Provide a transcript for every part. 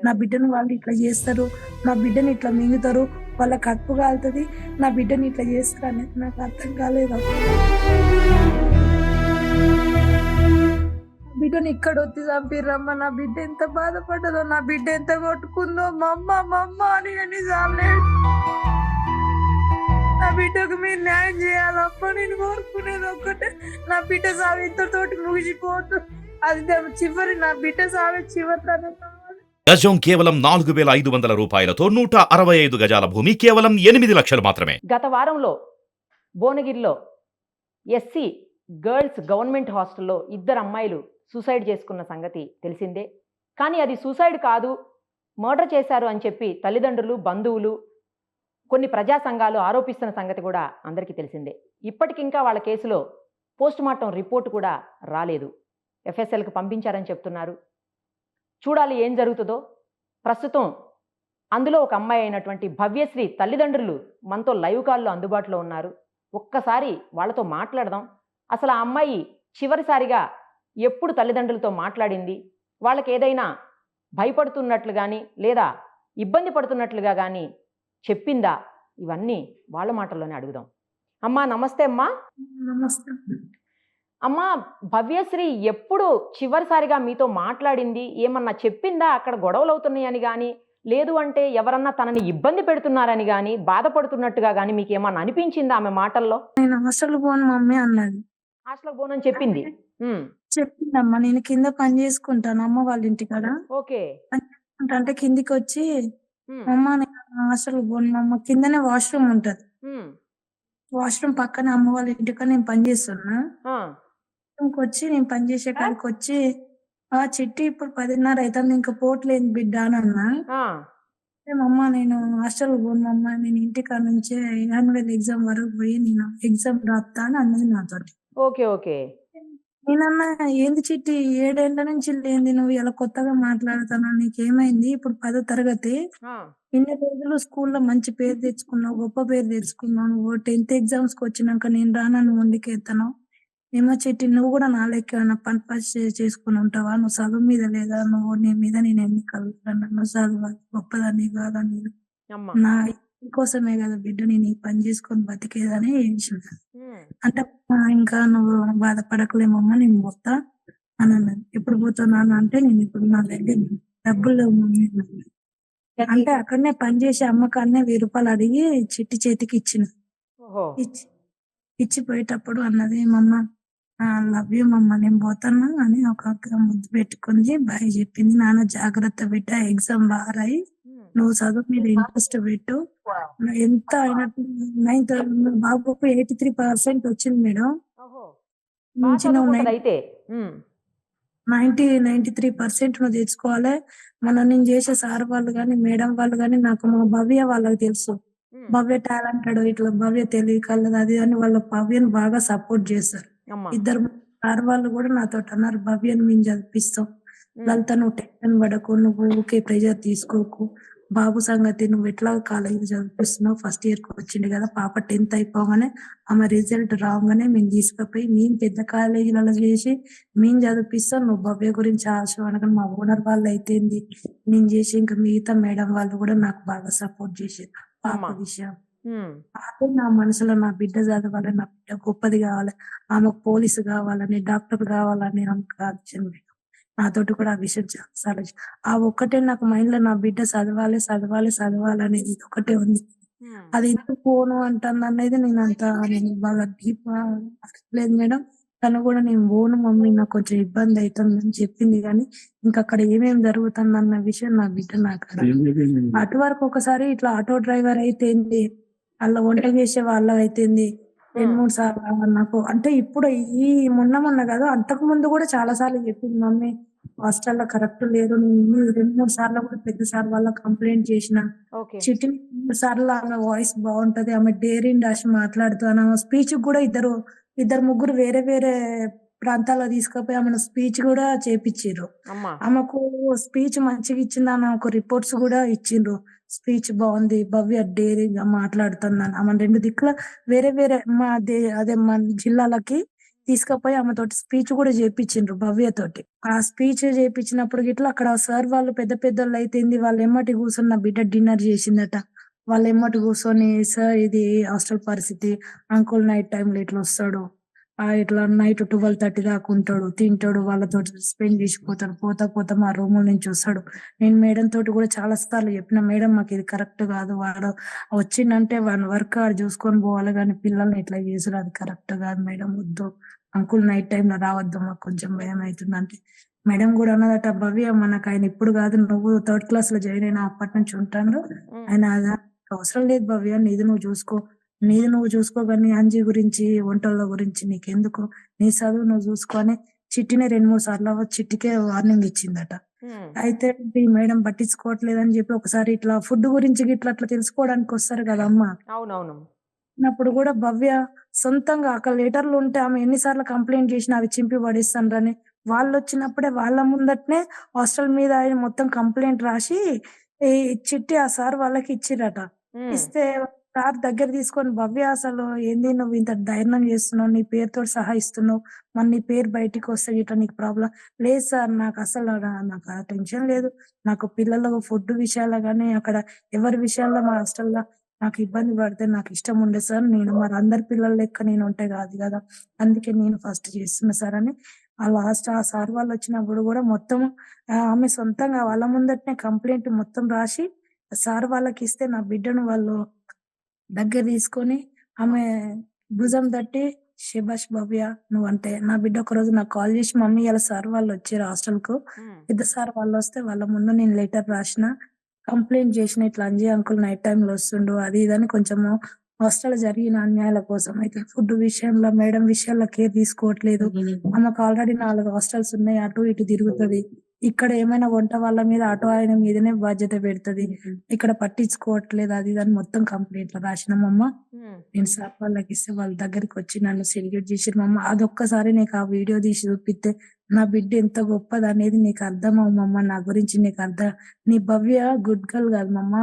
నా బిడ్డను వాళ్ళు ఇట్లా చేస్తారు, నా బిడ్డని ఇట్లా మింగుతారు, వాళ్ళ కడుపు కాలుతది, నా బిడ్డని ఇట్లా చేస్తారు అనేది నాకు అర్థం కాలేదు. నా బిడ్డని ఇక్కడ వచ్చి చంపిర్రమ్మ. నా బిడ్డ ఎంత బాధపడ్డదో, నా బిడ్డ ఎంత కొట్టుకుందో, మమ్మ మమ్మ అని ఎన్నిసార్లు నా బిడ్డకు మీరు న్యాయం చేయాలప్ప. నేను కోరుకునేది ఒక్కటే, నా బిడ్డ సాగు ఇంతతోటి ముగిసిపోతు. అది చివరి, నా బిడ్డ సాగు చివరి. గజం కేవలం 4,500 రూపాయలతో 165 గజాల భూమి కేవలం 8 లక్షలు మాత్రమే. గత వారంలో భువనగిరిలో ఎస్సీ గర్ల్స్ గవర్నమెంట్ హాస్టల్లో 2 అమ్మాయిలు సూసైడ్ చేసుకున్న సంగతి తెలిసిందే. కానీ అది సూసైడ్ కాదు, మర్డర్ చేశారు అని చెప్పి తల్లిదండ్రులు, బంధువులు, కొన్ని ప్రజా సంఘాలు ఆరోపిస్తున్న సంగతి కూడా అందరికీ తెలిసిందే. ఇప్పటికింకా వాళ్ళ కేసులో పోస్టుమార్టం రిపోర్టు కూడా రాలేదు. ఎఫ్ఎస్ఎల్కి పంపించారని చెప్తున్నారు. చూడాలి ఏం జరుగుతుందో. ప్రస్తుతం అందులో ఒక అమ్మాయి అయినటువంటి భవ్యశ్రీ తల్లిదండ్రులు మనతో లైవ్ కాల్లో అందుబాటులో ఉన్నారు. ఒక్కసారి వాళ్ళతో మాట్లాడదాం. అసలు ఆ అమ్మాయి చివరిసారిగా ఎప్పుడు తల్లిదండ్రులతో మాట్లాడింది, వాళ్ళకి ఏదైనా భయపడుతున్నట్లు కానీ లేదా ఇబ్బంది పడుతున్నట్లుగా కానీ చెప్పిందా, ఇవన్నీ వాళ్ళ మాటల్లోనే అడుగుదాం. అమ్మా నమస్తే. అమ్మా నమస్తే. అమ్మా, భవ్యశ్రీ ఎప్పుడు చివరిసారిగా మీతో మాట్లాడింది, ఏమన్నా చెప్పిందా? అక్కడ గొడవలు అవుతున్నాయని కానీ, లేదు అంటే ఎవరన్నా తనని ఇబ్బంది పెడుతున్నారని కానీ, బాధపడుతున్నట్టుగా కానీ మీకు ఏమన్నా అనిపించిందా ఆమె మాటల్లో? నేను హాస్టల్ పోను మమ్మీ అన్నది. హాస్టల్ పోనని చెప్పింది. చెప్పిందమ్మా, నేను కింద పని చేసుకుంటాను అమ్మ వాళ్ళ ఇంటికాడ. ఓకే. పని చేసుకుంటా అంటే కిందికి వచ్చి, అమ్మ నేను హాస్టల్ పోను అమ్మ, కిందనే వాష్రూమ్ ఉంటది, వాష్రూమ్ పక్కన అమ్మ వాళ్ళ ఇంటికాడ నేను పని చేస్తున్నా. వచ్చి నేను పని చేసే కాడికి వచ్చి, ఆ చిట్టి ఇప్పుడు 10:30 అవుతుంది, ఇంకా పోట్లేదు బిడ్డ అని అన్నా. అమ్మ నేను హాస్టల్ పోను అమ్మ, నేను ఇంటికాడ నుంచే యాన్యువల్ ఎగ్జామ్ వరకు పోయి నేను ఎగ్జామ్ రాస్తా అని అన్నది నాతోటి. Okay okay. నేనన్నా ఏంది చిట్టి 7 ఏళ్ల నుంచి లేంది, నువ్వు ఇలా కొత్తగా మాట్లాడుతున్నావు, నీకేమైంది? ఇప్పుడు 10వ తరగతి, ఇన్ని రోజులు స్కూల్లో మంచి పేరు తెచ్చుకున్నావు, గొప్ప పేరు తెచ్చుకున్నావు, నువ్వు 10th ఎగ్జామ్స్ కి వచ్చినాక నేను రానని మొండికెత్తాను. ఏమో చిట్టి, నువ్వు కూడా నా లెక్క ఏమన్నా పని చేసుకుని ఉంటావా? నువ్వు చదువు మీద లేదా? నువ్వు నీ మీద నేను ఎన్ని కలుగుతాను, నువ్వు చదువు గొప్పదాన్ని కాదని, నా కోసమే కదా బిడ్డ నేను ఈ పని చేసుకొని బతికేదని అంటే, ఇంకా నువ్వు బాధపడకలేమమ్మా, నేను పోతా అని అన్నది. ఎప్పుడు పోతున్నాను అంటే, నేను ఇప్పుడు నా దగ్గర డబ్బులు అంటే అక్కడనే పని చేసి అమ్మకాన్నే 1000 రూపాయలు అడిగి చిట్టి చేతికి ఇచ్చిన. ఇచ్చిపోయేటప్పుడు అన్నది, మమ్మ లవ్ యూ మమ్మ, నేను పోతాను అని ఒక ముద్దు పెట్టుకుంది, బాయ్ చెప్పింది. నాన్న జాగ్రత్త బిడ్డ, ఎగ్జామ్ బాగా రాయి, నువ్వు చదువు మీద ఇంట్రెస్ట్ పెట్టు. ఎంత అయినట్టు 9th బాబుకు 83% వచ్చింది మేడం. నుంచి నువ్వు 93% నువ్వు తెచ్చుకోవాలి. నేను చేసే సార్ వాళ్ళు కానీ మేడం వాళ్ళు కానీ, నాకు మా భవ్య వాళ్ళకి తెలుసు, భవ్య టాలెంటెడ్, ఇట్లా భవ్య తెలియకలదు అది అని వాళ్ళ భవ్యను బాగా సపోర్ట్ చేస్తారు. 2 సార్ వాళ్ళు కూడా నాతో అన్నారు, భవ్యను మేము చదివిస్తాం, లలిత నువ్వు టెన్షన్ పడకు, నువ్వు ఊకే ప్రెజర్ తీసుకోకు, బాబు సంగతి నువ్వు ఎట్లా కాలేజీ చదివిస్తున్నావు, ఫస్ట్ ఇయర్ కి వచ్చింది కదా పాప, 10th అయిపోగానే ఆమె రిజల్ట్ రాగానే మేము తీసుకుపోయి మేము పెద్ద కాలేజీలలో చేసి మేము చదివిస్తాం, నువ్వు భవ్య గురించి ఆశపడక. మా ఓనర్ వాళ్ళు అయితేంది, నేను చేసి ఇంకా మిగతా మేడం వాళ్ళు కూడా నాకు బాగా సపోర్ట్ చేసేది పాప విషయం. అదే నా మనసులో, నా బిడ్డ చదవాలి, నా బిడ్డ గొప్పది కావాలి, ఆమెకు పోలీసు కావాలని, డాక్టర్ కావాలని ఆమెకు ఆలోచన. నాతోటి కూడా ఆ విషయం చాలా ఆ ఒక్కటే నాకు మైండ్ లో, నా బిడ్డ చదవాలి చదవాలి చదవాలి అనేది ఒకటే ఉంది. అది ఎందుకు పోను అంటుంది అనేది నేను బాగా డీప్ లేదు మేడం. తను కూడా నేను పోను మమ్మీ, నాకు కొంచెం ఇబ్బంది అవుతుందని చెప్పింది. కానీ ఇంకా అక్కడ ఏమేమి జరుగుతుంది అన్న విషయం నా బిడ్డ నాకు అటు వరకు ఒకసారి ఇట్లా ఆటో డ్రైవర్ అయితేంది, అలా వంట చేసే వాళ్ళ అయితేంది 2-3 సార్లు నాకు, అంటే ఇప్పుడు ఈ మొన్న కాదు, అంతకు ముందు కూడా చాలా సార్లు చెప్పింది, మమ్మీ హాస్టల్లో కరెక్ట్ లేరు, నేను 2-3 సార్లు కూడా పెద్ద సార్ వాళ్ళ కంప్లైంట్ చేసిన. చిట్టి 3 సార్లు ఆమె వాయిస్ బాగుంటది, ఆమె డేరింగ్ డాష్ మాట్లాడుతాను, ఆమె స్పీచ్ కూడా ఇద్దరు ముగ్గురు వేరే వేరే ప్రాంతాల్లో తీసుకుపోయి ఆమెను స్పీచ్ కూడా చేపించారు. ఆమెకు స్పీచ్ మంచిగా ఇచ్చింది, ఆమెకు రిపోర్ట్స్ కూడా ఇచ్చిండ్రు, స్పీచ్ బాగుంది, భవ్య డేరింగ్ గా మాట్లాడుతుందని. ఆమె 2 దిక్కుల వేరే వేరే అదే మన జిల్లాలకి తీసుకపోయి ఆమెతోటి స్పీచ్ కూడా చేపించిండ్రు భవ్యతోటి. ఆ స్పీచ్ చేపించినప్పుడు గిట్లా అక్కడ సార్ వాళ్ళు పెద్ద పెద్దోళ్ళైతేంది వాళ్ళ ఎమ్మటి కూర్చొని నా బిడ్డ డిన్నర్ చేసిందట. వాళ్ళ ఎమ్మటి కూర్చొని సార్ ఇది హాస్టల్ పరిస్థితి. అంకుల్ నైట్ టైమ్‌లో ఇట్లా వస్తాడు. ఇట్లా నైట్ 12:30 దాకా ఉంటాడు. తింటాడు. వాళ్ళతోటి స్పెండ్ చేసిపోతాడు. పోతా పోతా మా రూముల నుంచి వస్తాడు. నేను మేడం తోటి కూడా చాలా సార్లు చెప్పిన, మేడం మాకిది కరెక్ట్ కాదు. వాడు వచ్చిండంటే వాని వర్క్ ఆడు చూసుకొని పోవాలి గానీ పిల్లల్ని ఇట్లా చేసుడు అది కరెక్ట్ కాదు మేడం వద్దు. అంకుల్ నైట్ టైమ్‌లో రావద్దు మాకు కొంచెం భయమైతుందంటే, మేడం గూడా అన్నదట, "భవ్య మనకాయన ఇప్పుడు కాదు నువ్వు థర్డ్ క్లాస్‌లో జాయిన్ అయిన అప్పటి నుంచి ఉంటాండు. ఆయన అవసరం లేదు భవ్య నీది నువ్వు చూసుకో. నీది నువ్వు చూసుకో గాని అంజి గురించి, వంటల గురించి నీకెందుకు? నీ చదువు నువ్వు చూసుకో" అని చిట్టినే 2, 3 సార్లు చిట్టికే వార్నింగ్ ఇచ్చిందట. హ్మ్. అయితే ఈ మేడం పట్టించుకోవట్లేదని చెప్పి ఒకసారి ఇట్లా ఫుడ్ గురించి గిట్లా అట్లా తెలుసుకోవడానికి వస్తారు కదమ్మా! అవునవును. అప్పుడు గూడా భవ్య సొంతంగా అక్కడ లెటర్‌లుంటే ఆమె ఎన్ని సార్లు కంప్లెయింట్ జేసినా అవి చింపి పడేస్తాండ్రని, వాళ్ళొచ్చినప్పుడే వాళ్ళ ముందటనే హాస్టల్ మీద ఆయన మొత్తం కంప్లెయింట్ రాసి ఈ చిట్టి ఆ సార్ వాళ్ళకి ఇచ్చిర్రట. హ్మ్. ఇస్తే సార్ దగ్గర తీసుకొని, "భవ్య అసలు ఏంది నువ్వు ఇంత ధైర్యం చేస్తున్నావు? నీ పేరుతోటి సహా ఇస్తున్నావు. మరి నీ పేరు బయటికొస్తే గిట్ల నీకు ప్రాబ్లమ్" "లేదు సార్ నాకసలు నాకు ఆ టెన్షన్ లేదు. నాకు పిల్లలు ఫుడ్ విషయాల్లో గాని, అక్కడ ఎవరి విషయాల్లో మా హాస్టల్‌లో నాకు ఇబ్బంది పడితే నాకిష్టం ఉండదు సార్. నేను మరి అందరి పిల్లల లెక్క నేను ఉంటే కాదు గదా! అందుకే నేను ఫస్ట్ చేస్తున్నా సార్" అని ఆ సార్ వాళ్ళొచ్చినప్పుడు గూడా మొత్తం ఆమె సొంతంగా వాళ్ళ ముందటనే కంప్లెయింట్ మొత్తం రాసి సార్ వాళ్ళకిస్తే నా బిడ్డను వాళ్ళు దగ్గర తీసుకొని ఆమె భుజం తట్టి, "శభాష్ భవ్య నువ్వంటే" నా బిడ్డ ఒకరోజు నాకు కాల్ చేసి, "మమ్మీ ఇయాల సార్ వాళ్ళొచ్చిర్రు హాస్టల్‌కు. హ్మ్. పెద్ద సార్ వాళ్ళొస్తే వాళ్ళ ముందు నేను లెటర్ రాసిన. కంప్లెయింట్ చేసిన ఇట్లా అంజి అంకుల్ నైట్ టైమ్‌లో వస్తుండు" అది ఇది అని కొంచెము హాస్టల్‌లో జరిగిన అన్యాయాల కోసం అయితే ఫుడ్ విషయంలో మేడం విషయాల్లో కేర్ తీసుకోవట్లేదు. ఆమెకు ఆల్రెడీ 4 హాస్టల్స్ ఉన్నాయి. అటు ఇటు తిరుగుతది. ఇక్కడ ఏమైనా వంట వాళ్ళ మీద అటు ఆయన మీదనే బాధ్యత పెడతది. ఇక్కడ పట్టించుకోవట్లేదు అది ఇది అని మొత్తం కంప్లెయింట్‌లో రాసినామమ్మ. హ్మ్. నేను సార్ వాళ్ళకిస్తే వాళ్ళ దగ్గరికొచ్చి నన్ను సెల్యూట్ చేసిర్రు మమ్మ. అదొక్కసారి నీకు ఆ వీడియో తీసి చూపిత్తే నా బిడ్డ ఎంత గొప్పదనేది నీకు అర్థమవుమమ్మ. నా గురించి నీకు నీ భవ్య గుడ్ గర్ల్ కాదు మమ్మ.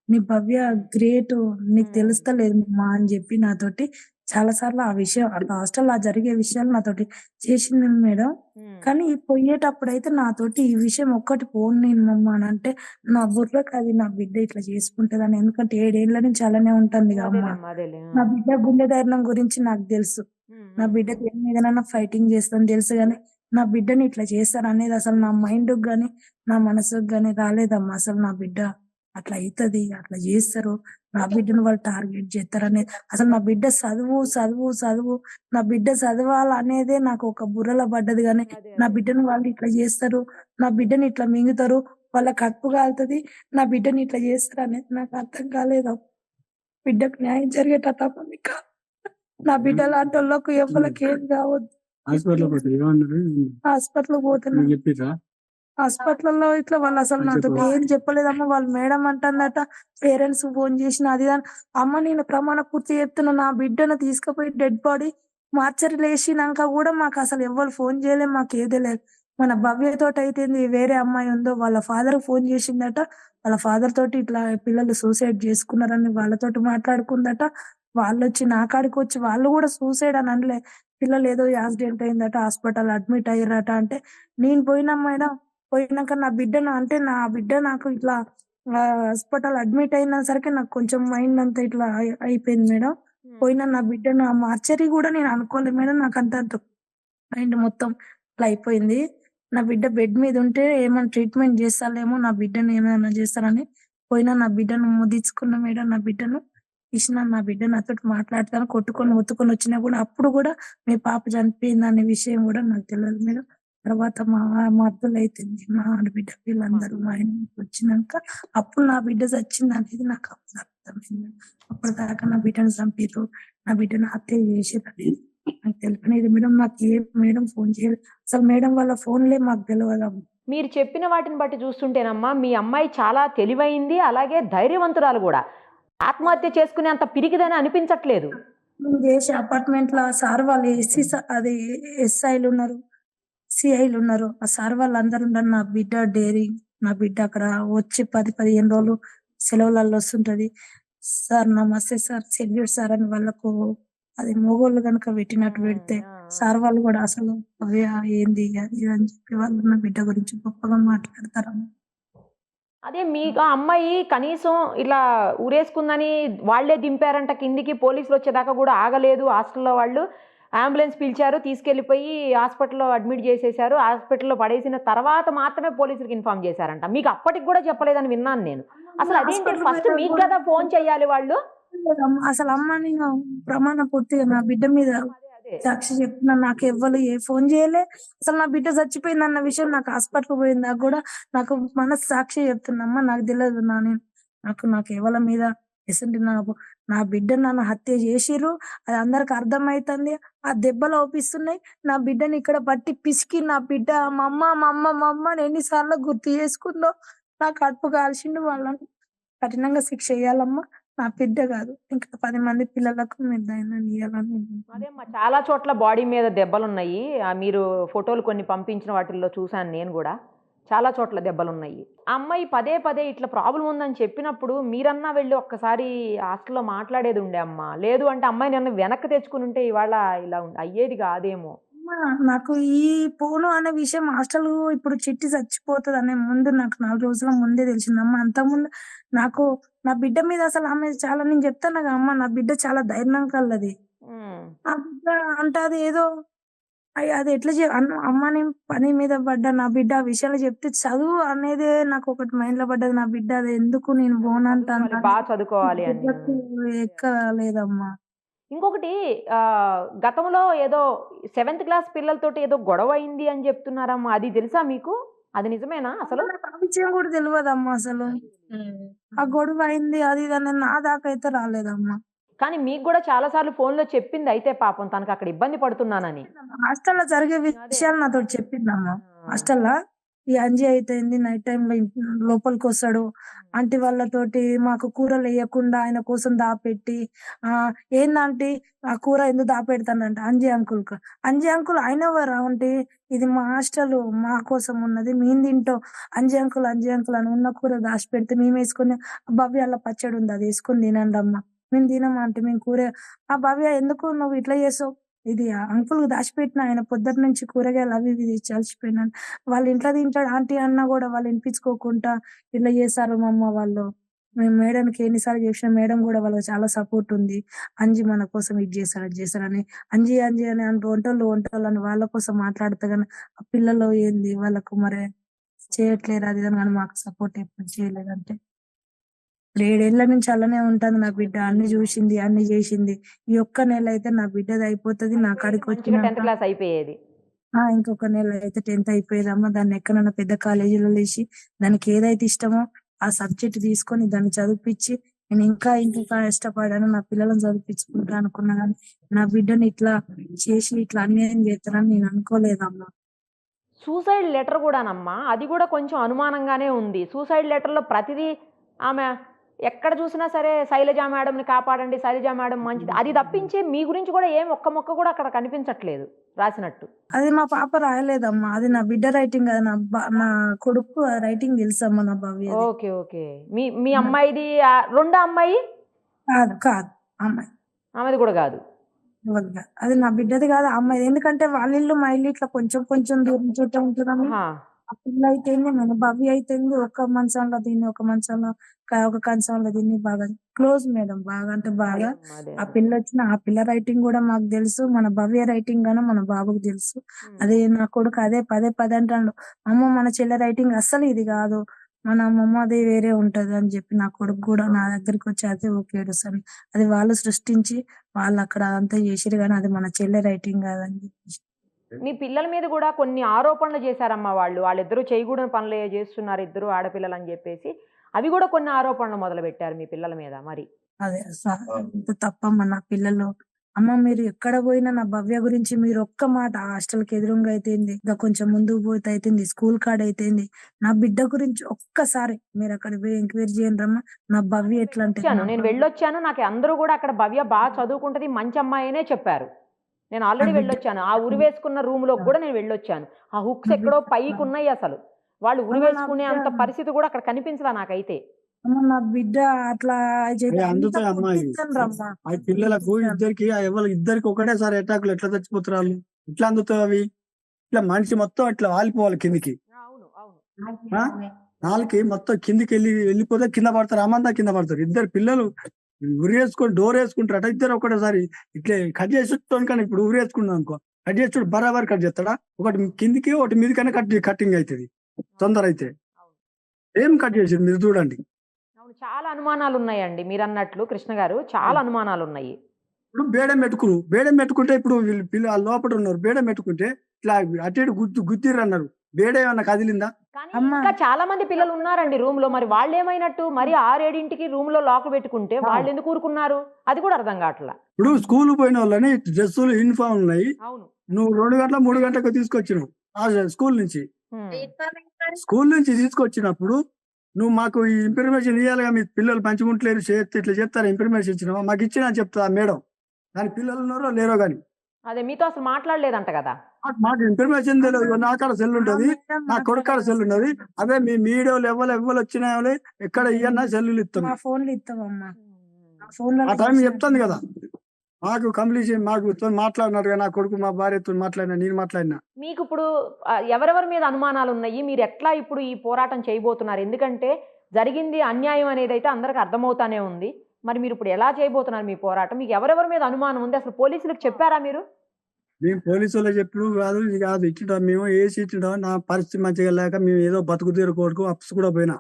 నీ భవ్య గ్రేటు. నీకు హ్మ్. తెలుస్తలేదు మమ్మ అని చెప్పి నాతోటి చాలా సార్లు ఆ విషయం అట్లా హాస్టల్‌లో జరిగే విషయాలు నాతోటి చేసింది మేడం. హ్మ్. కానీ పోయేటప్పుడైతే నాతోటి ఈ విషయం ఒక్కటి పోను నేను మమ్మ అనంటే, నా బుర్రకు అది నా బిడ్డ ఇట్లా చేసుకుంటదని. ఎందుకంటే 7 ఏళ్ల నుంచి అలానే ఉంటందిగా అమ్మ. అదేలేమ్మా. అదేలే. నా బిడ్డ గుండె ధైర్యం గురించి నాకు తెలుసు. హ్మ్. నా హ్మ్. బిడ్డ దేని మీదనైనా ఫైటింగ్ చేస్తదని తెలుసు గానీ, నా బిడ్డని ఇట్లా చేస్తారనేది అసలు నా మైండ్‌కి గాని, నా మనసుకి గాని రాలేదమ్మా. అసలు నా బిడ్డ అట్లా అయితది, అట్లా జేస్తరు, నా బిడ్డను వాళ్ళు టార్గెట్ జేత్తరనేది అసలు నా బిడ్డ చదువు, నా బిడ్డ చదవాలనేదే నాకు ఒక బుర్రలో పడ్డది గానీ, అదే. నా అదే. బిడ్డను వాళ్ళు ఇట్లా జేస్తరు, నా బిడ్డని ఇట్లా మింగుతరు, వాళ్ళ కడుపు కాలుతది, నా బిడ్డని ఇట్లా జేస్తరనేది నాకు అర్థం కాలేదు. బిడ్డకు న్యాయం జరిగేటట్టు మీకు నా బిడ్డ లాంటోళ్ళకు ఎవ్వలకి ఏం కావద్దు. హాస్పిటల్‌కి పోతే ఏమన్నారు? హాస్పిటల్‌కి పోతున్నా. మీకు చెప్పిర్రా? హాస్పిటల్‌లో ఇట్లా వాళ్ళసలు నాతోటి ఏం చెప్పలేదమ్మా. వాళ్ళ మేడం అంటందట, పేరెంట్స్‌కి ఫోను చేషినా అది ఇది అని. అమ్మ నేను ప్రమాణ పూర్తి చెప్తున్నా, నా బిడ్డను తీసుకుపోయి డెడ్ బాడీ మార్చరీలో ఏషినంక గూడా మాకసలు ఎవ్వరు ఫోను జేయలే, మాకేది లేదు. మన భవ్యతోటయితేంది వేరే అమ్మాయి ఉందో వాళ్ళ ఫాదర్‌కి ఫోను చేషిందట. వాళ్ళ ఫాదర్ తోటి ఇట్లా పిల్లలు సూసైడ్ జేసుకున్నారని వాళ్ళతోటి మాట్లాడుకుందట. వాళ్ళొచ్చి నా కాడికొచ్చి వాళ్ళు గూడా సూసైడ్ అని అనలే. పిల్లలేదో యాక్సిడెంట్ అయిందట, హాస్పిటల్‌లో అడ్మిట్ అయ్యిర్రట అంటే, నేను పోయినా మేడం. పోయినాక నా బిడ్డను అంటే నా బిడ్డ నాకు ఇట్లా హాస్పిటల్ అడ్మిట్ అయిన సరికి నాకు కొంచెం మైండ్ అంతా ఇట్లా అయిపోయింది మేడం. హ్మ్. పోయిన నా బిడ్డను ఆ మార్చరీ గూడా నేను అనుకోలేదు మేడం. నాకంత మైండ్ మొత్తం ఇట్లా అయిపోయింది. నా బిడ్డ బెడ్ మీద ఉంటే ఏమన్నా ట్రీట్‌మెంట్ జేస్తాలేమో, నా బిడ్డని ఏమైనా జేస్తారని పోయినా నా బిడ్డను ముదిచ్చుకున్న మేడం. నా బిడ్డను ఇషిన నా బిడ్డ నాతోటి మాట్లాడతాను కొట్టుకొని, మొత్తుకొని వచ్చినా గూడా అప్పుడు గూడా మీ పాప చనిపోయిందనే విషయం గూడా నాకు తెలవదు మేడం. తర్వాత మా మరదలైతుంది, మా ఆడబిడ్డ వీళ్ళందరూ మా ఇంటికొచ్చినంక అప్పుడు నా బిడ్డ చచ్చిందనేది నాకు అప్పుడు అర్థమైంది. అప్పటిదాకా నా బిడ్డను చంపిర్రు, నా బిడ్డను హత్య చేసిర్రనేది నాకు తెలవలేదు మేడం. నాకు ఏ మేడం ఫోను చేయలేదు. అసలు మేడం వాళ్ళ ఫోన్‌లే మాకు తెలవదమ్మ. మీరు చెప్పిన వాటిని బట్టి చూస్తుంటేనమ్మా, మీ అమ్మాయి చాలా తెలివైంది. అలాగే ధైర్యవంతురాలు గూడా. ఆత్మహత్య చేసుకునేంత పిరికిదని అనిపించట్లేదు. మేము చేసే అపార్ట్‌మెంట్‌లో ఆ సార్ వాళ్ళు అది ఎస్ఐలున్నారు, సీఐలున్నారు. ఆ సార్ వాళ్ళందరూ ఉన్నారు. నా బిడ్డ డేరింగ్. నా బిడ్డ అక్కడ వచ్చి 10, 15 రోజులు సెలవులలో వస్తుంటది. సార్ నమస్తే సార్, సెల్యూట్ సార్ అని వాళ్ళకు అది మొగోళ్ళు గనుక పెట్టినట్టు హ్మ్. పెడితే, ఆ! సార్ వాళ్ళు కూడా అసలు భవ్య ఏంది అది ఇది అని చెప్పి వాళ్ళు నా బిడ్డ గురించి గొప్పగా మాట్లాడతారమ్మ. అదే మీకు ఆ అమ్మాయి కనీసం ఇలా ఊరేసుకుందని వాళ్ళే దింపారంట కిందికి, పోలీసులు వచ్చేదాకా కూడా ఆగలేదు. హాస్టల్లో వాళ్ళు అంబులెన్స్ పిలిచారు, తీసుకెళ్ళిపోయి హాస్పిటల్లో అడ్మిట్ చేసేశారు. హాస్పిటల్లో పడేసిన తర్వాత మాత్రమే పోలీసులకు ఇన్ఫార్మ్ చేశారంట. మీకు అప్పటికి కూడా చెప్పలేదని విన్నాను నేను. అసలు అదేంటి, హాస్పిటల్ ఫస్ట్ పోయినా మీకు కూడా కదా ఫోన్ చేయాలి వాళ్ళు. అసలు అమ్మని ప్రమాణ పూర్తిగా నా బిడ్డ మీద అదే సాక్షి చెప్తున్నా, నాకు ఎవ్వరు ఏ ఫోన్ చేయలే. అసలు నా బిడ్డ చచ్చిపోయింది అన్న విషయం నాకు హాస్పిటల్ పోయిందాక కూడా నాకు మనసు సాక్షి చెప్తున్నమ్మా, నాకు తెలియదు నాకు ఎవరి మీద ఎసంటి నా బిడ్డ నన్ను హత్య చేసిర్రు, అది అందరికి అర్థమైతుంది. ఆ దెబ్బలు ఓపిస్తున్నాయి. నా బిడ్డని ఇక్కడ పట్టి పిసికి నా బిడ్డ మా అమ్మ మా అమ్మ మా అమ్మ అని ఎన్నిసార్లు గుర్తు చేసుకుందో. నా కడుపు కాల్చిండు. వాళ్ళని కఠినంగా శిక్ష వేయాలమ్మా. నా బిడ్డ కాదు, ఇంకా 10 మంది పిల్లలకు నిర్ణయం ఇవ్వాలని. అదేమ్మా, చాలా చోట్ల బాడీ మీద దెబ్బలున్నాయి. మీరు ఫోటోలు కొన్ని పంపించిన వాటిల్లో చూశాను నేను కూడా. చాలా చోట్ల దెబ్బలున్నాయి. ఆ అమ్మాయి పదే పదే ఇట్లా ప్రాబ్లం ఉందని చెప్పినప్పుడు మీరన్నా వెళ్ళి ఒక్కసారి హాస్టల్‌లో మాట్లాడేది ఉండే అమ్మా. లేదు అంటే అమ్మాయిని ఏమన్నా వెనక్కి తెచ్చుకొని ఉంటే ఇవాళ ఇలా అయ్యేది కాదేమో. అమ్మా, నాకు ఈ పోను అనే విషయం హాస్టల్ ఇప్పుడు చిట్టి చచ్చిపోతుంది అనే ముందు నాకు 4 రోజుల ముందే తెలిసిందమ్మా. అంతకుముందు నాకు నా బిడ్డ మీద అసలు ఆమె చాలా, నేను చెప్తాను కదా అమ్మ, నా బిడ్డ చాలా ధైర్యం కలది. హ్మ్. ఆ బిడ్డ అంటే అది ఏదో అది ఎట్లా అమ్మ నేను పని మీద పడ్డా, నా బిడ్డ ఆ విషయాలు చెప్తే చదువు అనేదే నాకు ఒకటి మైండ్ లో పడ్డది. నా బిడ్డ అది ఎందుకు నేను పోనంటాను చదువుకోవాలి, బా చదువుకోవాలి అని. ఎక్కలేదమ్మా. ఇంకొకటి గతంలో ఏదో 7th క్లాస్ పిల్లలతోటి ఏదో గొడవ అయింది అని చెప్తున్నారమ్మా. అది తెలుసా మీకు? అది నిజమేనా అసలు? నాకు ఆ విషయం కూడా తెలియదమ్మా అసలు. ఆ గొడవ అయింది అది ఇది అనేది నా దాకా అయితే రాలేదమ్మా. కానీ మీకు కూడా చాలా సార్లు ఫోన్‌లో చెప్పింది అయితే పాపం తనకు అక్కడ ఇబ్బంది పడుతున్నానని. హాస్టల్‌లో జరిగే అదే. విషయాలు నాతోటి చెప్పిందమ్మా. ఆ! హాస్టల్‌లో ఈ అంజి అయితేంది నైట్ టైమ్‌లో లోపలికొస్తాడు. ఆంటీ వాళ్ళతోటి మాకు కూరలెయ్యకుండా ఆయన కోసం దాపెట్టి ఏందాంటీ ఆ కూర ఎందుకు దాపెడతానంట అంజి అంకుల్‌కి. అంజి అంకుల్ ఆయనెవరు ఆంటీ? ఇది మా హాస్టలు. మా కోసం ఉన్నది. మేము తింటాం. అంజి అంకుల్ అని ఉన్న కూర దాచిపెడితే మేమేసుకొని భవ్య అల్ల పచ్చడుంది అదేసుకొని తినండమ్మా. మేము తినం ఆంటీ మేము కూర భవ్య ఎందుకు నువ్వు ఇట్లా చేసావు? ఇది అంకుల్ దాచిపెట్టిన ఆయన పొద్దుటి నుంచి కూరగాయలు అవి ఇవి తెచ్చి అలసిపోయినాను. వాళ్ళ ఇంట్లో తింటాడు ఆంటీ అన్నా కూడా వాళ్ళు వినిపించుకోకుండా ఇట్లా చేశారు మా అమ్మ వాళ్ళు. మేము మేడంకి ఎన్ని సార్లు చెప్పినా మేడం కూడా వాళ్ళకి చాలా సపోర్ట్ ఉంది. అంజి మన కోసం ఇది చేశారు, అది చేశారని. అంజి అని వంటోళ్ళు అని వాళ్ళ కోసం మాట్లాడితే గాని ఆ పిల్లలు ఏంది వాళ్ళకు మరి చేయట్లేరు అది ఇది అని గాని మాకు సపోర్ట్ ఎప్పుడు చేయలేదంటే. 7 ఏళ్ల నుంచి అలానే ఉంటది నా బిడ్డ. అన్ని చూసింది, అన్ని చేసింది. ఈ ఒక్క నెల అయితే నా బిడ్డది అయిపోతది. నా అయిపోయేది, కాడికి మంచిగా 10th వచ్చినాక క్లాస్ అయిపోయేది. ఇంకొక నెల అయితే 10th అయిపోయేదమ్మా. దాన్ని ఎక్కడన్నా పెద్ద కాలేజీలో ఏసి దానికి ఏదైతే ఇష్టమో ఆ సబ్జెక్ట్ తీసుకొని దాన్ని చదివిపిచ్చి నేను ఇంకా ఇష్టపడాను. నా పిల్లలను చదివిపించుకుంటా అనుకున్నా గానీ నా బిడ్డని ఇట్లా చేసి ఇట్లా అన్యాయం చేస్తారని నేను అనుకోలేదమ్మా. Suicide letter గూడానమ్మా. అది గూడా కొంచెం అనుమానంగానే ఉంది. సూసైడ్ లెటర్‌లో ప్రతిదీ ఆమె ఎక్కడ చూసినా సరే శైలజ మేడంని కాపాడండి, శైలజ మేడం మంచిది. అది తప్పించి మీ గురించి గూడా ఏం ఒక్క ముక్క గూడా అక్కడ కనిపించట్లేదు రాసినట్టు. అది మా పాప రాయలేదమ్మా. అది నా బిడ్డ రైటింగ్. అది నా కొడుకు రైటింగ్ తెలుసమ్మా నా భవ్యది. ఓకే. ఓకే. మీ మీ అమ్మాయిది రెండో అమ్మాయి? కాదు. అమ్మాయి. ఆమెది గూడా గాదు. ఎవరిది కాదు. అది నా బిడ్డది కాదు. ఆ అమ్మాయిది. ఎందుకంటే వాళ్ళ ఇల్లు మా ఇల్లు ఇట్లా కొంచెం కొంచెం దూరం చుట్టే ఉంటదమ్మా. ఆహా! ఆ పిల్ల అయితేంది, మన భవ్య అయితేంది ఒక మంచంలో దీన్ని, ఒక మంచంలో ఒక కంచంలో దీన్ని బాగా క్లోజ్ మేడం. బాగా అంటే అదే బాగా. అమ్మా. అదే. ఆ అదే. పిల్ల వచ్చిన ఆ పిల్ల రైటింగ్ కూడా మాకు తెలుసు. మన భవ్య రైటింగ్ గాని మన బాబుకు తెలుసు. అదే నా కొడుకు అదే పదే పదే అంటాడు. అమ్మ మన చెల్లె రైటింగ్ అస్సలు ఇది కాదు. మన అమ్మమ్మది వేరే ఉంటది అని చెప్పి నా కొడుకు కూడా నా దగ్గరికి వచ్చి అదే ఓకే ఏడుస్తాను. అది వాళ్ళు సృష్టించి వాళ్ళు అక్కడ అంతా చేసిర్రు గానీ అది మన చెల్లె రైటింగ్ కాదని చెప్పేసి. మీ పిల్లల మీద గూడా కొన్ని ఆరోపణలు చేశారమ్మా వాళ్ళు. వాళ్ళిద్దరూ చేయకూడని పనులే చేస్తున్నారు ఇద్దరు ఆడపిల్లలని జెప్పేసి. అవి గూడా కొన్ని ఆరోపణలు మొదలుపెట్టారు మీ పిల్లల మీద మరి. అదే ఎంత తప్పమ్మా నా పిల్లలు. అమ్మ మీరు ఎక్కడ పోయినా నా భవ్య గురించి మీరు ఒక్క మాట హాస్టల్‌కి ఎదురుంగా అయితేంది, ఇంకా కొంచెం ముందుకు పోతే అయితేంది, స్కూల్ కాడ అయితేంది, నా బిడ్డ గురించి ఒక్కసారి మీరు అక్కడికి పోయి ఎంక్వైరీ చేయండ్రమ్మా. నా భవ్య ఎట్లా అంటే నేను వెళ్ళొచ్చాను. నాకు అందరూ గూడా అక్కడ భవ్య బా చదువుకుంటది, మంచి అమ్మాయి అనే చెప్పారు. నేను నా ఆల్రెడీ బిడ్డ వెళ్ళొచ్చాను. ఆ ఉరివేసుకున్న రూమ్‌లోకి గూడా నేను వెళ్ళొచ్చాను. ఆ హుక్స్ నా ఎక్కడో బిడ్డ పైకున్నాయి అసలు. వాళ్ళు అమ్మ నా ఉరివేసుకునే బిడ్డ అంత పరిస్థితి గూడా అక్కడ కనిపించలా నాకైతే. నా బిడ్డ అట్లా ఏ అందుతాయి అమ్మాయి. పుట్టించండ్రమ్మా. ఆ పిల్లలకు ఇద్దరికి ఒకటేసారి అటాకులు ఎట్లా చచ్చిపోతారు వాళ్ళు? ఇట్లా అందుతాయి అవి ఇట్లా మనిషి మొత్తం ఇట్లా వాలిపోవాలి కిందికి. అవును అవును ఆ? నాలుగు మొత్తం కిందికి వెళ్ళిపోతే కింద పడతారు, అమ్మంతా కింద పడతారు. ఇద్దరు పిల్లలు ఉరి వేసుకొని డోర్ వేసుకుంటారట, ఇద్దరు ఒకటేసారి ఇట్లా కట్ చేసి కానీ ఇప్పుడు ఉరి వేసుకున్నాం అనుకో, కట్ చేసి బరాబర్ కట్ చేస్తాడా, ఒకటి కిందికి ఒకటి మీదకైనా కటింగ్ అవుతుంది తొందర అయితే. అవును ఏం కట్ చేసింది మీరు చూడండి. అవును చాలా అనుమానాలు ఉన్నాయండి మీరు అన్నట్లు కృష్ణ గారు, చాలా అనుమానాలు ఉన్నాయి. ఇప్పుడు బేడం పెట్టుకుంటే ఇప్పుడు వీళ్ళు పిల్లలు లోపల ఉన్నారు, బేడం పెట్టుకుంటే ఇట్లా అటు ఇటు గుద్దిర్రు అన్నారు, బేడ ఏమన్నా కదిలిందా? కానీ అమ్మా. ఇంకా చాలా మంది పిల్లలు ఉన్నారండి రూమ్ లో, మరి వాళ్ళు ఏమైనట్టు? మరి 6-7ంటికి రూమ్ లో లాక్ పెట్టుకుంటే వాళ్ళు ఎందుకు ఊరుకున్నారు? అది కూడా అర్థం కావట్లా. ఇప్పుడు స్కూల్ పోయిన వాళ్ళని డ్రెస్సులు యూనిఫామ్ ఉన్నాయి, అవును నువ్వు 2 గంటల 3 గంటలకు తీసుకొచ్చినావు ఆ స్కూల్ నుంచి. ఉమ్. స్కూల్ నుంచి తీసుకొచ్చినప్పుడు నువ్వు మాకు ఈ ఇన్ఫర్మేషన్ ఇవ్వాలిగా, మీ పిల్లలు పంచుకుంటలేరు చేస్తే ఇట్లా చెప్తారు, ఇన్ఫర్మేషన్ ఇచ్చినావా? మాకు ఇచ్చినా చెప్తా మేడం, దాని పిల్లలు ఉన్నారో లేరో కానీ అదే మీతో అసలు మాట్లాడలేదంట కదా. మాకు ఇన్ఫర్మేషన్ తెలియదు. నా కాడ సెల్ ఉంటది, నా కొడుకు కాడ సెల్ ఉన్నది. అదే మీ మీడియాలో ఎవరు వచ్చినా ఎక్కడ ఇయ్యన్నా సెల్లులు ఇస్తాం. మా ఫోన్లు ఇస్తామమ్మా, ఫోన్లో ఆ టైం చెప్తాను కదా, మాకు కంప్లీషన్ మాకు మాట్లాడినట్టుగా నా కొడుకు మా భార్యతో మాట్లాడినా, నేను మాట్లాడినా. మీకు ఇప్పుడు ఎవరెవరి మీద అనుమానాలు ఉన్నాయి? మీరు ఎట్లా ఇప్పుడు ఈ పోరాటం చేయబోతున్నారు? ఎందుకంటే జరిగింది అన్యాయం అనేది అయితే అందరికి అర్థమవుతానే ఉంది. మరి మీరు ఇప్పుడు ఎలా చేయబోతున్నారు మీ పోరాటం? మీకు ఎవరెవరి మీద అనుమానం ఉంది? అసలు పోలీసులకు చెప్పారా మీరు? మేము పోలీసు వాళ్ళు చెప్పుడు కాదు, ఇది కాదు, ఇచ్చింటాం మేము ఏసి ఇచ్చింటాం. నా పరిస్థితి మంచిగా లేక మేము ఏదో బతుకు తీరు కోరుకు అప్స్ కూడా పోయినా.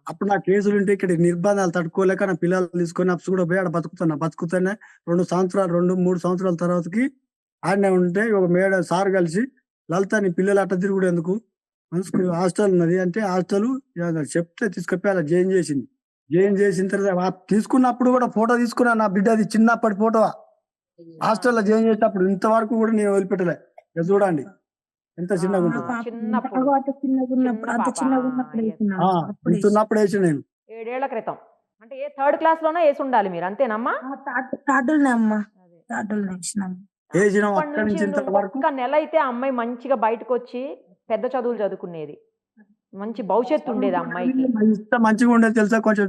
అప్పుడు నా కేసులు ఉంటే ఇక్కడ నిర్బంధాలు తట్టుకోలేక నా పిల్లలు తీసుకొని అప్స్ కూడా పోయి ఆడ బతుకుతానే 2 సంవత్సరాలు 2-3 సంవత్సరాల తర్వాతకి ఆడనే ఉంటే ఒక మేడం సార్ కలిసి, లలిత నీ పిల్లలు అట్ట తిరుగుడు ఎందుకు, హాస్టల్ ఉన్నది అంటే హాస్టల్ చెప్తే తీసుకొప్పి అలా జాయిన్ చేసింది. జాయిన్ చేసిన తర్వాత తీసుకున్నప్పుడు కూడా ఫోటో తీసుకున్నా, నా బిడ్డది చిన్నప్పటి ఫోటో హాస్టల్లో జాయిన్ చేసేటప్పుడు. ఇంతవరకు కూడా నేను వదిలిపెట్టలే. ఇక చూడండి ఎంత చిన్నగా ఉంటుంది. చిన్నప్పుడు. అంత చిన్నగా ఉన్నప్పుడు ఇంత ఉన్నప్పుడు వేసి నేను 7 ఏళ్ల క్రితం అంటే ఏ 3rd క్లాస్ లోనే వేసి ఉండాలి మీరు, అంతేనమ్మా? థర్డ్నే అమ్మా, థర్డ్లో వేసినాము. వేసినాం. ఇప్పటి అక్కడి నుంచి నుంచి ఇంతవరకు ఒక్క నెల అయితే ఆ అమ్మాయి మంచిగా బయటకు వచ్చి పెద్ద చదువులు చదువుకునేది, మంచి భవిష్యత్తు ఉండేది ఆ అమ్మాయికి. ఇంత మంచిగా ఉండేది తెలుసా, కొంచెం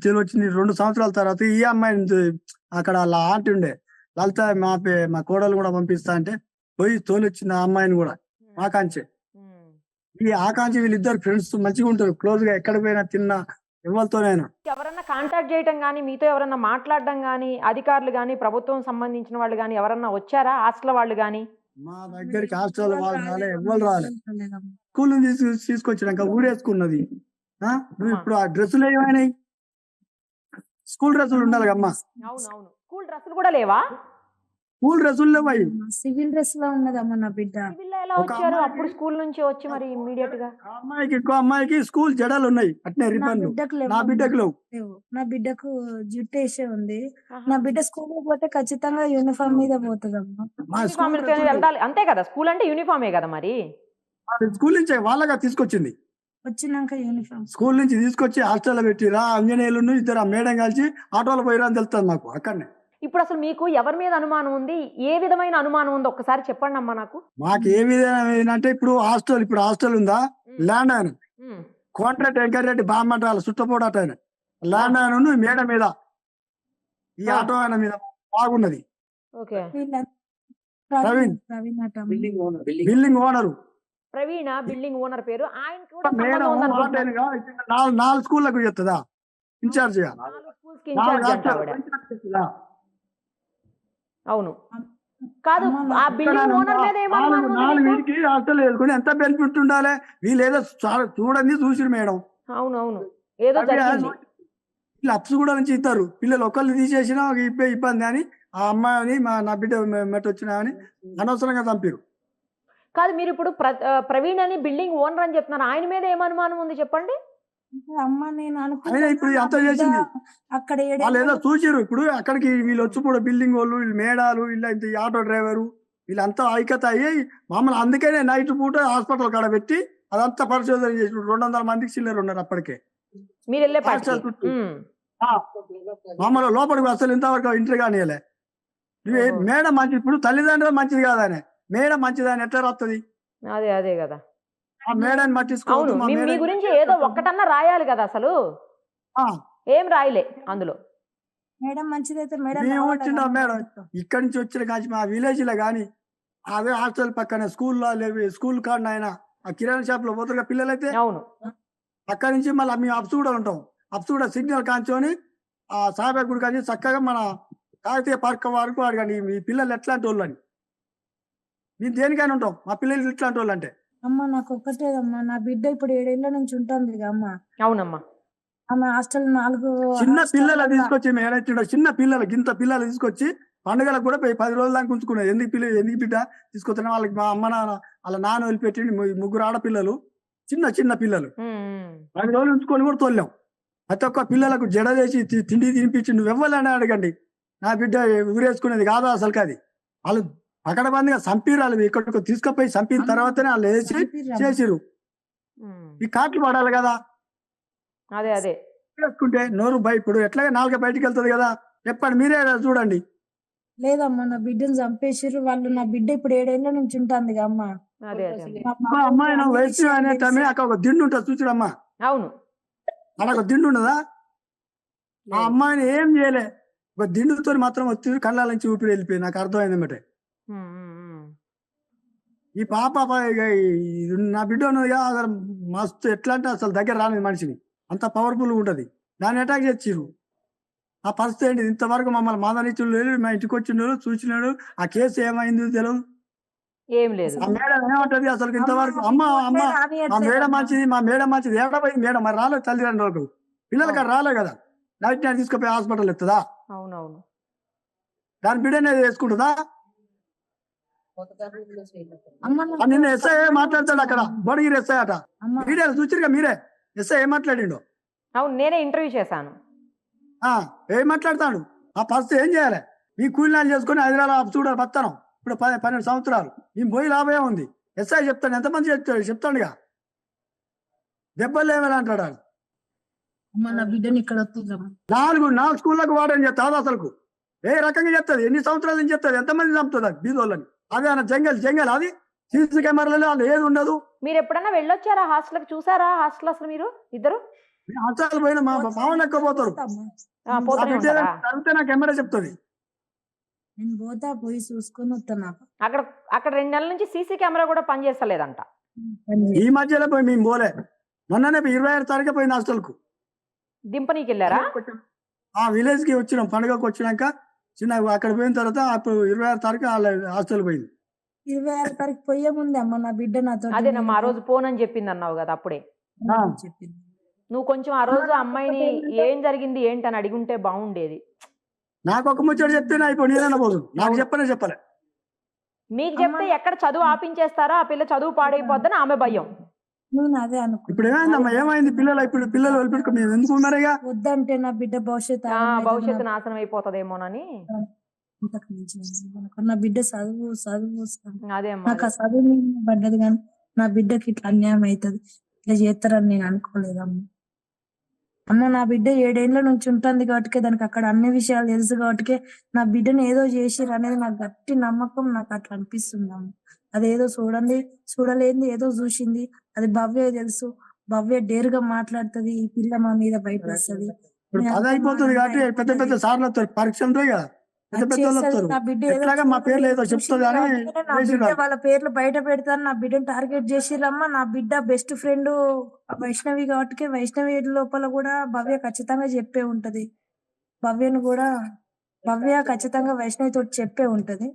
తెలివచ్చింది 2 సంవత్సరాల తర్వాత. ఈ అమ్మాయి అక్కడ వాళ్ళ ఆంటీ ఉండే లలిత, మా కోడలు కూడా పంపిస్తా అంటే పోయి తోలొచ్చింది ఆ అమ్మాయిని కూడా, ఆకాంక్ష. ఈ ఆకాంక్ష వీళ్ళిద్దరు ఫ్రెండ్స్ మంచిగా ఉంటారు, క్లోజ్ గా ఎక్కడ పోయినా తిన్నా ఎవరితోనైనా. ఎవరన్నా కాంటాక్ట్ చేయటం కానీ, మీతో ఎవరన్నా మాట్లాడడం కానీ, అధికారులు కానీ, ప్రభుత్వం సంబంధించిన వాళ్ళు కానీ ఎవరన్నా వచ్చారా? హాస్టల్ వాళ్ళు కానీ? మా దగ్గరికి హాస్టల్ వాళ్ళు రాలే, ఎవరు రాలే. స్కూల్ నుంచి తీసుకొచ్చినాక ఊరేసుకున్నది. నువ్వు ఇప్పుడు ఆ డ్రెస్సులు ఏమైనాయి? స్కూల్ డ్రెస్సులు ఉండాలి అమ్మా. అవునవును, స్కూల్ డ్రెస్సులు కూడా లేవా? స్కూల్ డ్రెస్సులు లేవాయి. సివిల్ డ్రెస్ లో ఉన్నదమ్మా నా బిడ్డ. సివిల్ ఎలా వచ్చారు అప్పుడు స్కూల్ నుంచి వచ్చి మరి ఇమ్మీడియట్ గా? ఇంకో అమ్మాయికి స్కూల్ జడలు ఉన్నాయి అట్నే నా రిబ్బన్లు, బిడ్డకు నా బిడ్డకు లేవు. లేవు. నా బిడ్డకు జుట్టు వేసే ఉంది. నా బిడ్డ స్కూల్ పోతే ఖచ్చితంగా యూనిఫామ్ మీద పోతుందమ్మా. మా యూనిఫామ్ స్కూల్ వేసుకొని వెళ్ళాలి అంతే కదా, స్కూల్ అంటే యూనిఫామే కదా. మరి స్కూల్ నుంచి వాళ్ళగా తీసుకొచ్చింది, వచ్చినాక యూనిఫామ్ స్కూల్ నుంచి తీసుకొచ్చి హాస్టల్లో పెట్టిరా. అంజనేయులు ఇద్దరు ఆ మేడం కలిసి ఆటోలో పోయిరా అని తెలుస్తుంది మాకు అక్కడనే. ఇప్పుడు అసలు మీకు ఎవరి మీద అనుమానం ఉంది? ఏ విధమైన అనుమానం ఉందో ఒక్కసారి చెప్పండి అమ్మా నాకు. మాకు ఏ విధంగా అంటే ఇప్పుడు హాస్టల్ ఉందా, ల్యాండ్ ఆయన కాంట్రాక్ట్ ఎంకరెడ్డి బామ్మటాల చుట్టపోట ఆయన ల్యాండ్ ఆయన మేడ మీద ఈ ఆటో ఆయన మీద బాగున్నది. ఓకే, ప్రవీణ్ ప్రవీణ్ అట బిల్డింగ్ ఓనరు. ప్రవీణ బిల్డింగ్ ఓనర్ పేరు. ఆయన కూడా మేడం సంబంధం ఉందనుకుంటున్నా. 4 స్కూళ్ళకు చెప్తుందా ఇన్ఛార్జ్ గా, 4 స్కూల్స్కి ఇన్ఛార్జ్ అంట ఆవిడ. అవును కాదు, ఆ బిల్డింగ్ ఓనర్ మీద ఏమనుమానం ఉంది మీకు? వీటికి హాస్టల్ వేసుకుని ఎంత బెనిఫిట్ ఉండాలి, వీళ్ళు ఏదో చూడండి చూసిరు మేడం. అవునవును, ఏదో జరిగింది. వీళ్ళు అప్స్ కూడా నుంచి ఇస్తారు, పిల్లలు ఒకళ్ళు తీసేసినా ఒక ఇబ్బంది అని ఆ అమ్మాయిని నా బిడ్డ మెట్ట వచ్చినా అని అనవసరంగా చంపారు. కాదు, మీరు ఇప్పుడు ప్రవీణ్ అని బిల్డింగ్ ఓనర్ అని చెప్తున్నారు, ఆయన మీద ఏమనుమానం ఉంది చెప్పండి. అమ్మ నేను ఆయన ఇప్పుడు అంత చేసింది, అక్కడ వాళ్ళు ఏదో చూసిరు. ఇప్పుడు అక్కడికి వీళ్ళు వచ్చి కూడా బిల్డింగ్ వాళ్ళు, వీళ్ళు మేడాలు, వీళ్ళు ఇంత ఆటో డ్రైవరు వీళ్ళంతా ఐక్యత అయ్యి మామూలు అందుకనే నైట్ పూట హాస్పిటల్ కాడ పెట్టి అదంతా పరిశోధన చేసి 200 మందికి చిల్లర ఉన్నారు అప్పటికే. మీరు వెళ్ళే హాస్టల్ చుట్టూ మామూలు లోపలికి అసలు ఇంతవరకు ఇంటర్ కానియలే. మేడం మంచి, ఇప్పుడు తల్లిదండ్రులు మంచిది కాదనే మేడం మంచిదని ఎట్లా రాస్తుంది? అదే అదే కదా, ఆ మేడం పట్టించుకోవద్దు. మీ గురించి ఏదో ఒక్కటన్నా రాయాలి కదా, అసలు ఏం రాయలే అందులో. మేడం మంచిదైతే మేడం మేము వచ్చిందా మేడం ఇక్కడి నుంచి వచ్చిన కానీ మా విలేజ్ లో గానీ అదే హాస్టల్ పక్కన స్కూల్లో లేవి స్కూల్ కాడ ఆయన ఆ కిరాణా షాప్లో పోతారు పిల్లలైతే అవును. అక్కడి నుంచి మళ్ళీ మేము అప్స్ కూడా ఉంటాం. అప్స్ కూడా సిగ్నల్ కాంచుకొని ఆ సాయిబాబా గుడి కానీ చక్కగా మన కాకతీయ పార్క్ వరకు అడగండి మీ పిల్లలు ఎట్లాంటి వాళ్ళు అని. మేము దేనికైనా ఉంటాం మా పిల్లలు ఇట్లాంటి వాళ్ళు అంటే. అమ్మ నాకు ఒక్కటేదమ్మా, నా బిడ్డ ఇప్పుడు 7 ఏళ్ల నుంచి ఉంటుంది అమ్మ. అవునమ్మా. ఆమె హాస్టల్ 4 చిన్న పిల్లలు హాస్టల్ తీసుకొచ్చి మేము ఏదైతే చిన్న పిల్లలు గింత పిల్లలు తీసుకొచ్చి పండుగలకు కూడా 10 రోజుల దాకా ఉంచుకున్నాం. ఎందుకు బిడ్డ తీసుకొచ్చినా వాళ్ళకి మా అమ్మ నాన్న వాళ్ళ నాన్న వదిలిపెట్టి ముగ్గురు ఆడపిల్లలు చిన్న పిల్లలు 10 రోజులు ఉంచుకొని కూడా తోలాం. ప్రతి ఒక్క పిల్లలకు జడ వేసి తిండి తినిపించి నువ్వు ఇవ్వాలని అడగండి. నా బిడ్డ ఊరేసుకునేది కాదా అసలు కాదు. వాళ్ళు పకడబందిగా చంపిరాలు ఇక్కడికి తీసుకుపోయి చంపిన తర్వాతనే వాళ్ళు వేసి చేసిరు. ఈ కాట్లు పడాలి కదా. అదే అదే వేసుకుంటే నోరు ఇప్పుడు ఎట్లాగా నాలుగే బయటికి వెళ్తుంది కదా. చెప్పండి మీరే చూడండి. లేదమ్మా, నా బిడ్డను చంపేసిర్రు వాళ్ళు. నా బిడ్డ ఇప్పుడు 7 ఏళ్ల నుంచి ఉంటుంది అమ్మ. అదే అదే మా మా అమ్మాయి అన్ని వయసు విషయాలు అనే తెలుసు. టైమే అక్కడ ఒక దిండు ఉంటుంది చూచుడమ్మా. అవును. అక్కడ ఒక దిండు ఉండదా? ఆ అమ్మాయిని ఏం చేయలే, ఒక దిండుతో మాత్రం వచ్చి కళ్ళ నుంచి ఊపిరి వెళ్ళిపోయి నాకు అర్థమైంది అన్నమాట. ఈ పాప నా బిడ్డ ఉన్నది కదా అసలు మస్తు ఎట్లా అంటే అసలు దగ్గర రాలేదు మనిషిని, అంత పవర్ఫుల్ ఉంటది. దాన్ని అటాక్ చేసిర్రు. ఆ పరిస్థితి ఏంటి ఇంతవరకు మమ్మల్ని మాదనిచ్చుడు లేదు. మా ఇంటికి వచ్చిండు చూసినాడు. ఆ కేసు ఏమైంది తెలియదు. ఏం లేదు. ఆ మేడం ఏమంటది అసలు ఇంతవరకు అమ్మ మా మేడం మంచిది ఎక్కడ పోయింది మేడం మరి రాలేదు తల్లిదండ్రులకు. పిల్లలకి రాలే కదా. నైట్ నైట్ తీసుకుపోయి హాస్పిటల్ ఎత్తుందా? అవునవును. దాని బిడ్డనే వేసుకుంటుందా? నిన్న ఎస్ఐ మాట్లాడతాడు అక్కడ బోడగిరి ఎస్ఐ అట. మీడియాలో చూసిరుగా మీరే. ఎస్ఐ ఏం మాట్లాడిండు? అవును, నేనే ఇంటర్వ్యూ చేశాను. ఏం మాట్లాడతాడు? ఆ పరిస్థితి ఏం చేయాలి? మీ కూలీనాలు చేసుకుని హైదరాబాద్ చూడాలి బతాను. ఇప్పుడు 12 సంవత్సరాలు మేము పోయి లాభమే ఉంది. ఎస్ఐ చెప్తాడు, ఎంతమంది చెప్తాడుగా. దెబ్బలు ఏమైనా అంటాడు. నా బిడ్డని ఇక్కడ వస్తుందమ్మా. 4 స్కూళ్ళకు వాడని చెప్తాది. అసలు ఏ రకంగా చెప్తుంది? ఎన్ని సంవత్సరాల నుంచి చెప్తుంది? ఎంతమంది చంపుతుంది అది బీదోళ్ళని? అదే అన్న జంగల్ అది. సీసీ కెమెరాలలో వాళ్ళు ఏది ఉండదు. మీరు ఎప్పుడన్నా వెళ్ళొచ్చారా హాస్టల్? చూసారా హాస్టల్ అసలు మీరు ఇద్దరు? హాస్టల్ పోయిన మా మామూలు ఎక్కువ పోతారు. నాకు కెమెరా చెప్తుంది. నేను పోయి చూసుకొని వస్తాను. అక్కడ 2 నెలల నుంచి సీసీ కెమెరా కూడా పనిచేస్తలేదంట. ఈ మధ్యలో పోయి మేము పోలే. మొన్ననే 26 తారీఖు పోయింది హాస్టల్ కు. దింపనీకి వెళ్ళారా? ఆ విలేజ్ కి వచ్చినాం. పండుగకు వచ్చినాక చిన్న అక్కడ పోయిన తర్వాత అప్పుడు 26 తారీఖు హాస్టల్ పోయింది. 26 తారీఖు పోయే ముందే అమ్మ నా బిడ్డ నాతో అదేనమ్మా ఆ రోజు పోనని చెప్పింది అన్నావు కదా అప్పుడే. చెప్పింది. నువ్వు కొంచెం ఆ రోజు అమ్మాయిని ఏం జరిగింది ఏంటని అడిగి ఉంటే బాగుండేది. నాకు ఒక ముచ్చట చెప్తే ఇప్పుడు నేనన్నా పోదు. నాకు చెప్పలే. మీకు చెప్తే ఎక్కడ చదువు ఆపించేస్తారో, ఆ పిల్ల చదువు పాడైపోద్దని ఆమె భయం. నేను అదే అనుకున్నా. ఇప్పుడు ఏమైందమ్మా? ఏమైంది? పిల్లలు వదిలిపెట్టుకు మేము ఎందుకు ఉన్నారుగా? వద్దంటే నా బిడ్డ భవిష్యత్తు నాశనం అయిపోతుందేమోనని. నా బిడ్డ చదువు అదే నాకు ఆ చదువు మీద పడ్డది కానీ నా బిడ్డకి ఇట్లా అన్యాయం అవుతుంది ఇట్లా చేస్తారని నేను అనుకోలేదమ్మా. నా బిడ్డ 7 ఏళ్ల నుంచి ఉంటుంది కాబట్టి దానికి అక్కడ అన్ని విషయాలు తెలుసు కాబట్టి నా బిడ్డను ఏదో చేసిరు అనేది నాకు గట్టి నమ్మకం. నాకు అట్లా అనిపిస్తుంది అమ్మ. అదేదో చూడలేంది ఏదో చూసింది. అది భవ్య తెలుసు. భవ్య డేరుగా మాట్లాడుతుంది. ఈ పిల్ల మా మీద భయపడుతుంది. అది అయిపోతుంది కాబట్టి పెద్ద సార్లు వస్తారు, పరీక్షలు ఉంటాయి కదా, నా బిడ్డ మా పేర్లు ఏదో చెప్తుంది వాళ్ళ పేర్లు బయట పెడతారు. నా బిడ్డను టార్గెట్ చేసిరమ్మా. నా బిడ్డ బెస్ట్ ఫ్రెండ్ వైష్ణవి కాబట్టి వైష్ణవి లోపల కూడా భవ్య ఖచ్చితంగా చెప్పే ఉంటది. భవ్య ఖచ్చితంగా వైష్ణవి తోటి చెప్పే ఉంటది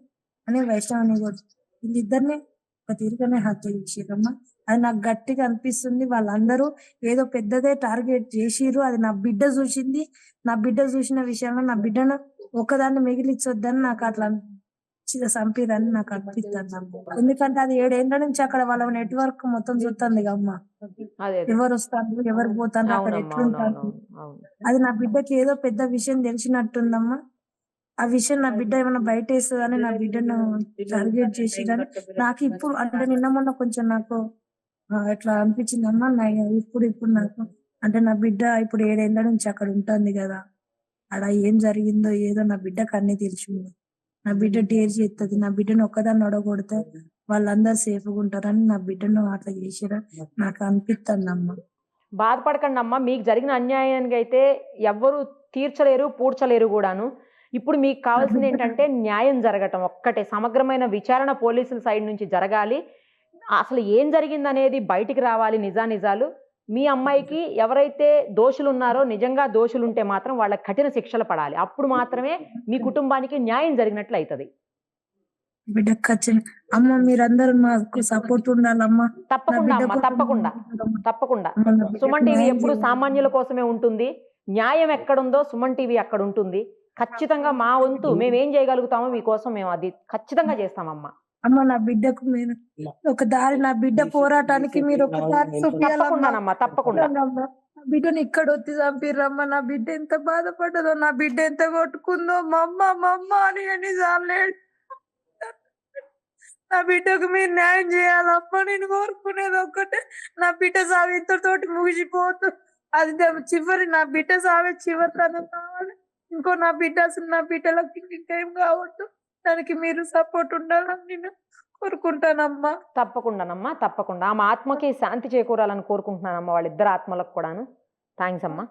అని వైష్ణవిని కూడా వీళ్ళిద్దరిని ఒక తీరుగానే హత్య చేసిరమ్మా. అది నాకు గట్టిగా అనిపిస్తుంది. వాళ్ళందరూ ఏదో పెద్దదే టార్గెట్ చేసిరు. అది నా బిడ్డ చూసింది. నా బిడ్డ చూసిన విషయంలో నా బిడ్డను ఒకదాన్ని మిగిలించొద్దని నాకు అట్లా చంపిరని నాకు అనిపిస్తుంది. ఎందుకంటే అది 7 ఏళ్ల నుంచి అక్కడ వాళ్ళ నెట్వర్క్ మొత్తం చూస్తుంది అమ్మ. ఎవరు వస్తారు ఎవరు పోతారు అక్కడ ఎట్లుంటారు. అది నా బిడ్డకి ఏదో పెద్ద విషయం తెలిసినట్టుందమ్మా. ఆ విషయం నా బిడ్డ ఏమైనా బయట వేస్తుందని నా బిడ్డను టార్గెట్ చేసిరని నాకు ఇప్పుడు అంటే నిన్న మొన్న కొంచెం నాకు ఎట్లా అనిపించిందమ్మా. ఇప్పుడు నాకు అంటే నా బిడ్డ ఇప్పుడు 7 ఏళ్ల నుంచి అక్కడ ఉంటుంది కదా, అక్కడ ఏం జరిగిందో ఏదో నా బిడ్డకు అన్ని తెలిసింది. నా బిడ్డ డేర్ చేస్తుంది. నా బిడ్డను ఒక్కదాన్ని ఒడగొడితే వాళ్ళందరూ సేఫ్గా ఉంటారని నా బిడ్డను అట్లా చేసిరా నాకు అనిపిస్తుంది అమ్మ. బాధపడకండి అమ్మా. మీకు జరిగిన అన్యాయానికి అయితే ఎవ్వరు తీర్చలేరు పూడ్చలేరు కూడాను. ఇప్పుడు మీకు కావాల్సింది ఏంటంటే న్యాయం జరగటం ఒక్కటే. సమగ్రమైన విచారణ పోలీసుల సైడ్ నుంచి జరగాలి. అసలు ఏం జరిగిందనేది బయటికి రావాలి నిజానిజాలు. మీ అమ్మాయికి ఎవరైతే దోషులున్నారో నిజంగా దోషులుంటే మాత్రం వాళ్ళకి కఠిన శిక్షలు పడాలి. అప్పుడు మాత్రమే మీ కుటుంబానికి న్యాయం జరిగినట్లు అయితది. బిడ్డకు అమ్మ మీరందరూ మాకు సపోర్ట్ ఉండాలమ్మా. నా తప్పకుండా బిడ్డ అమ్మ, కోసం తప్పకుండా. ఉండాలమ్మా. తప్పకుండా. అమ్మ, నా బిడ్డకు సుమన్ టీవీ న్యాయం ఎప్పుడు చేయండి. సామాన్యుల కోసమే ఉంటుంది. న్యాయం ఎక్కడుందో సుమన్ టీవీ అక్కడ ఉంటుంది. ఖచ్చితంగా మా వంతు మేమేం చేయగలుగుతామో మీకోసం మేము అది ఖచ్చితంగా చేస్తామమ్మా. అమ్మ నా బిడ్డకు మీరు ఒక దారి, నా బిడ్డ పోరాటానికి మీరు ఒక దారి చూపియాలమ్మా. తప్పకుండానమ్మా, తప్పకుండా. నా బిడ్డని ఇక్కడ వచ్చి చంపిర్రమ్మా. నా బిడ్డ ఎంత బాధపడ్డదో, నా బిడ్డ ఎంత కొట్టుకుందో, మమ్మ అని ఎన్నిసార్లు నా బిడ్డకు మీరు న్యాయం చేయాలమ్మా. నేను కోరుకునేది ఒక్కటే, నా బిడ్డ సావి ఇంతతోటి ముగిసిపోతు. అది చివరి, నా బిడ్డ సావే చివరితనం కావాలి. ఇంకో నా బిడ్డ అసలు నా బిడ్డలకు ఇంకేం కావద్దు. దానికి మీరు సపోర్ట్ ఉండాలని నేను కోరుకుంటానమ్మా. తప్పకుండానమ్మా, తప్పకుండా. ఆమె ఆత్మకి శాంతి చేకూరాలని కోరుకుంటున్నానమ్మా, వాళ్ళిద్దరు ఆత్మలకు కూడాను. థ్యాంక్స్ అమ్మా.